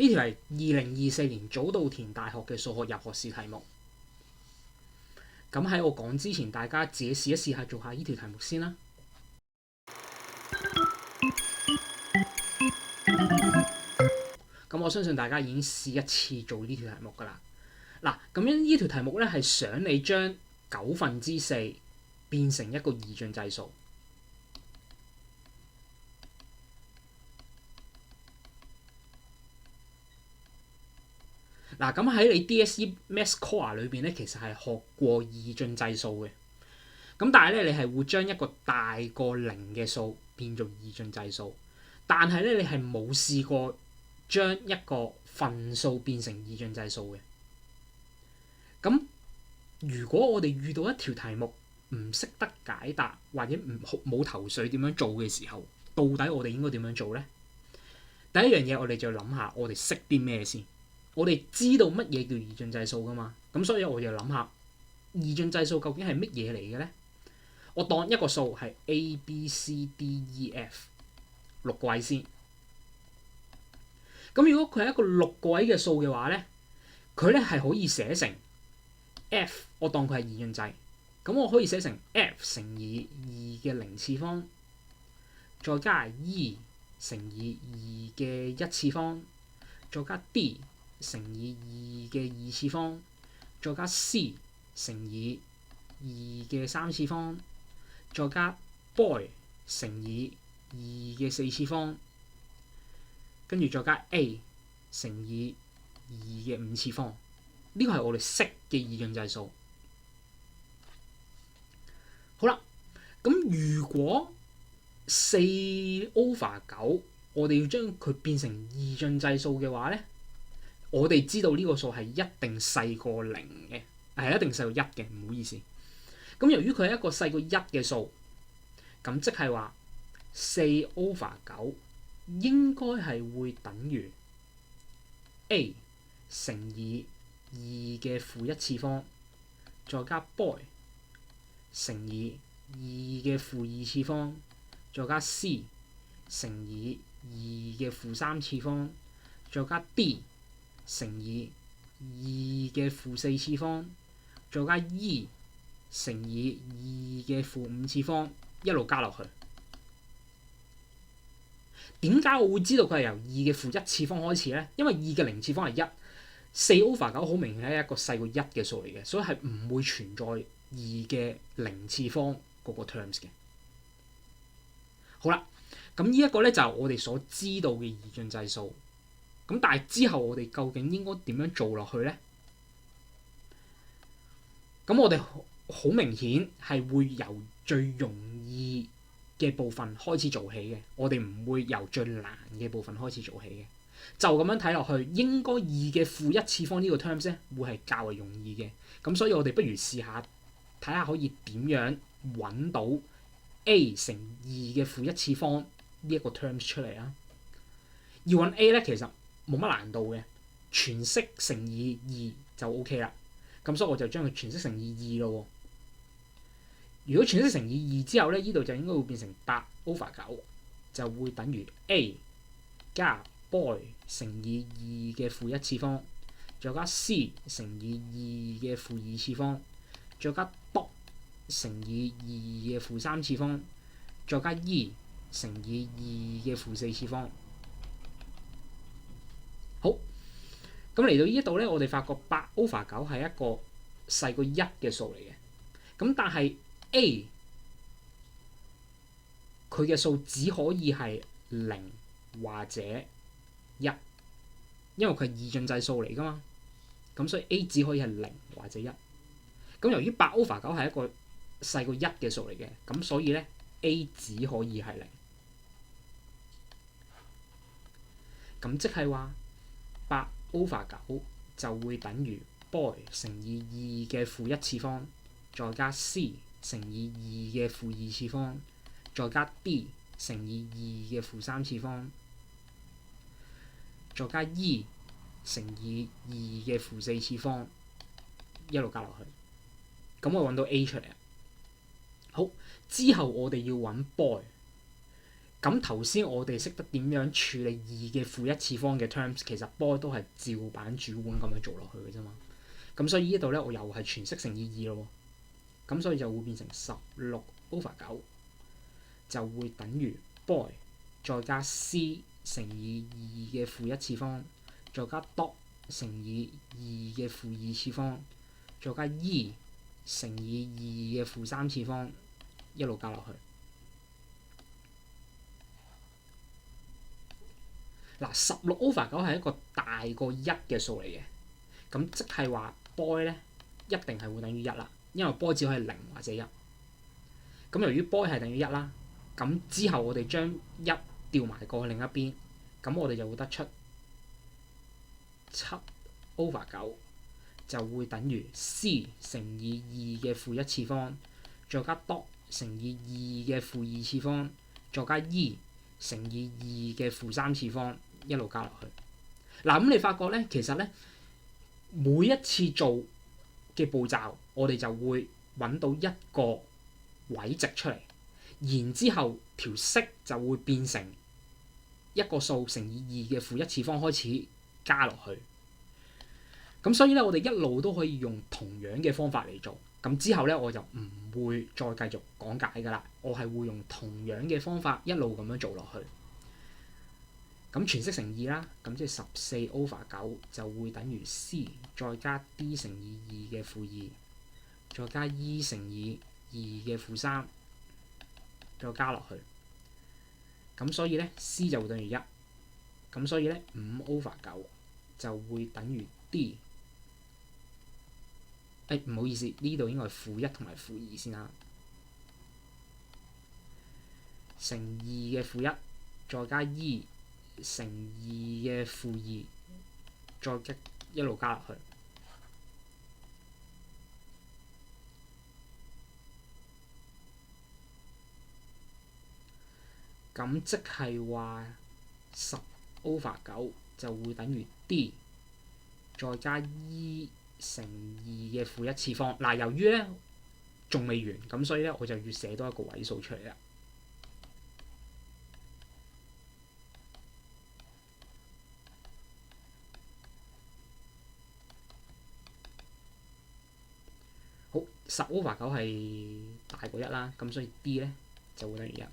呢條係2024年早稻田大學嘅數學入學試題目。咁喺我講之前，大家自己試一試下做下呢條題目先啦。咁我相信大家已經試一次做呢條題目㗎啦。嗱，咁樣呢條題目咧係想你將4/9變成一個二進制數。嗱，咁喺你 DSE Maths Core 裏邊咧，其實係學過二進制數嘅。咁但係咧，你係會將一個大過0嘅數變做二進制數，但係咧你係冇試過將一個分數變成二進制數嘅。咁如果我哋遇到一條題目唔識得解答或者冇頭緒點樣做嘅時候，到底我哋應該點樣做咧？第一樣嘢我哋就諗下我哋識啲咩先。我哋知道乜嘢叫二進制數噶嘛？咁所以我就諗下二進制數究竟係乜嘢嚟嘅咧？我當一個數係 A、B、C、D、E、F 6個位先。咁如果佢係一個6個位嘅數嘅話咧，佢咧係可以寫成 F， 我當佢係二進制，咁我可以寫成 F 乘以2嘅0次方，再加 E 乘以2嘅1次方，再加 D乘以2嘅2次方，再加 C 乘以2嘅3次方，再加 boy 乘以2嘅4次方，跟住再加 A 乘以2嘅5次方。呢個係我哋識嘅二進制數。好啦，咁如果4/9我哋要將佢變成二進制數嘅話咧，我哋知道呢個數係一定細過0嘅，係一定細過1嘅，唔好意思。咁由於佢係一個細過1嘅數，咁即係話4/9應該係會等於 A 乘以2嘅負1次方，再加 boy 乘以2嘅負2次方，再加 C 乘以2嘅負3次方，再加 D 乘以2嘅負4次方，再加 E 乘以2嘅負5次方，一路加落去。點解我會知道佢係由2嘅負1次方開始咧？因為2嘅0次方係1。4/9好明顯係一個細過1嘅數嚟嘅，所以係唔會存在2嘅0次方嗰個 terms 嘅。好啦，咁呢一個咧就係我哋所知道嘅二進制數。咁但係之後我哋究竟應該點樣做落去咧？咁我哋好明顯係會由最容易嘅部分開始做起嘅，我哋唔會由最難嘅部分開始做起嘅。就咁樣睇落去，應該2嘅負1次方呢個 terms 咧，會係較為容易嘅。咁所以我哋不如試下睇下可以點樣揾到 A 乘2嘅負1次方呢一個 terms 出嚟啊！要揾 A 咧，其實冇乜難度嘅，全式乘以2就 OK 啦。咁所以我就將佢全式乘以2咯。如果全式乘以2之後咧，呢度就應該會變成8/9，就會等於 A 加 boy 乘以2嘅負1次方，再加 C 乘以2嘅負2次方，再加 D 乘以2嘅負3次方，再加 E 乘以2嘅負4次方。好，咁嚟到呢一度咧，我哋發覺8/9係一個細過1嘅數嚟嘅。咁但係 A 佢嘅數只可以係0或者1，因為佢係二進制數嚟噶嘛。咁所以 A 只可以係0或者1。咁由於8/9係一個細過1嘅數嚟嘅，咁所以咧 A 只可以係0。咁即係話8/9就會等於 boy 乘以2嘅負1次方，再加 C 乘以2嘅負2次方，再加 D 乘以2嘅負3次方，再加 E 乘以2嘅負4次方，一路加落去。咁我揾到 A 出嚟。好，之後我哋要揾 boy。咁頭先我哋識得點樣處理二嘅負一次方嘅 terms，其實波都係照板煮碗咁樣做落去嘅啫嘛。咁所以呢度咧，我又係全式乘以二咯。咁所以就會變成16/9就會等於 boy 再加 c 乘以二嘅負一次方，再加 dot 乘以二嘅負二次方，再加 e 乘以二嘅負三次方，一路加落去。嗱，16/9係一個大過一嘅數嚟嘅，咁即係話 boy 咧一定係會等於一啦，因為 boy 只可以0或者1。咁由於 boy 係等於一啦，咁之後我哋將一調埋過去另一邊，咁我哋就會得出7/9就會等於 c 乘以二嘅負一次方，再加 dot 乘以二嘅負二次方，再加 e 乘以二嘅負三次方，一路加落去。嗱，咁你發覺咧，其實咧每一次做嘅步驟，我哋就會揾到一個位值出嚟，然之後條式就會變成一個數乘以二嘅負一次方開始加落去。咁所以咧，我哋一路都可以用同樣嘅方法嚟做。咁之後咧，我就唔會再繼續講解㗎啦。我係會用同樣嘅方法一路咁樣做落去。咁全式乘二啦，咁即係14/9就會等於 c 再加 d 乘以二嘅負二，再加 e 乘以二嘅負三，再加落去。咁所以咧 c 就會等於1。咁所以咧5/9就會等於 d。唔好意思，呢度應該係負1同埋負2先啦。乘二嘅負1，再加 e 乘二嘅負2，再一路加落去。咁即係話10/9就會等於 d 再加 e 乘二嘅負一次方。嗱，由於咧仲未完，咁所以咧我就要寫多一個位數出嚟啦。好，10/9係大過1啦，咁所以 d 咧就會等於1。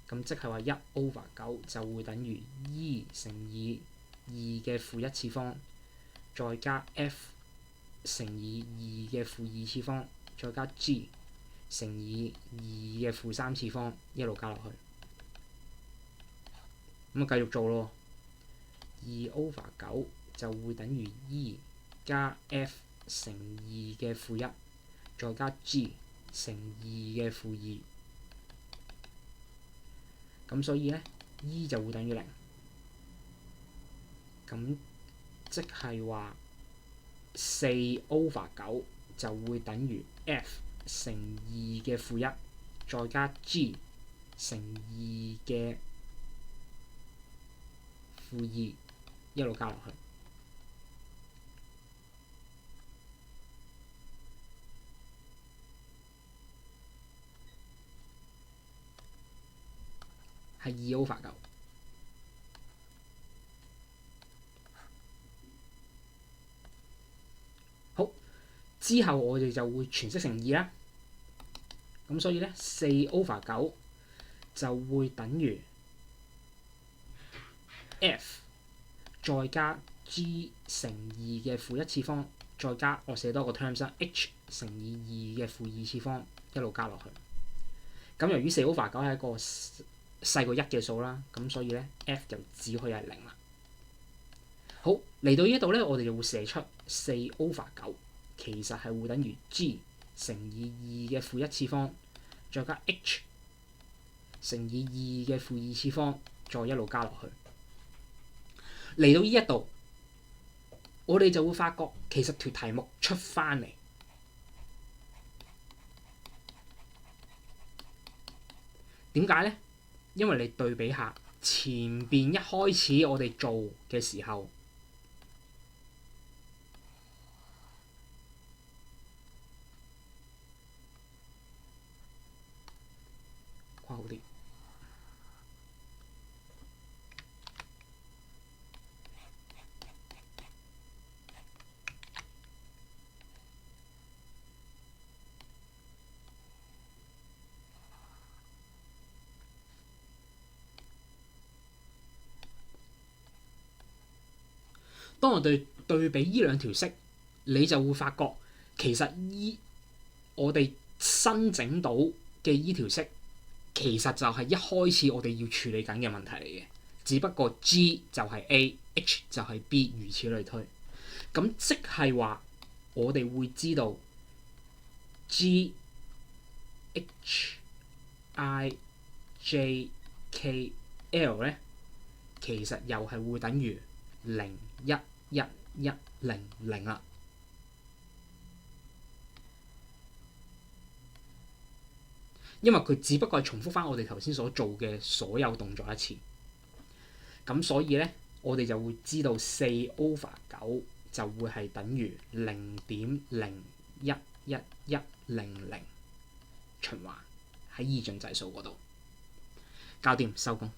咁即係話1/9就會等於 e 乘以二嘅負一次方，再加 f 乘以二嘅負二次方，再加 g 乘以二嘅負三次方，一路加落去。咁啊，繼續做咯。2/9就會等於 e 加 f 乘二嘅負一，再加 g 乘二嘅負二。咁所以咧 e 就會等於0。咁即係話4/9就會等於 f 乘二嘅負一，再加 g 乘二嘅負二，一路加落去。係2/9。好，之後我哋就會全式乘二啦。咁所以咧4/9就會等於 f 再加 g 乘二嘅負一次方，再加我寫多個 terms 啦 h 乘以二嘅負二次方，一路加落去。咁由於4/9係一個細過1嘅數啦，咁所以咧 f 就只可以係0啦。好，嚟到呢度咧，我哋就會寫出4/9其實係會等於 g 乘以二嘅負一次方，再加 h 乘以二嘅負二次方，再一路加落去。嚟到呢一度，我哋就會發覺其實條題目出翻嚟。點解咧？因為你對比下前邊一開始我哋做嘅時候，括號啲當我哋對比呢兩條式，你就會發覺其實我哋新整到嘅依條式，其實就係一開始我哋要處理緊嘅問題嚟嘅，只不過 G 就係 A，H 就係 B，如此類推。咁即係話我哋會知道 G H I J K L 咧，其實又係會等於01110啦。因為佢只不過係重複翻我哋頭先所做嘅所有動作一次，咁所以咧，我哋就會知道4/9就會係等於0.011100循環喺二進制數嗰度，搞掂收工。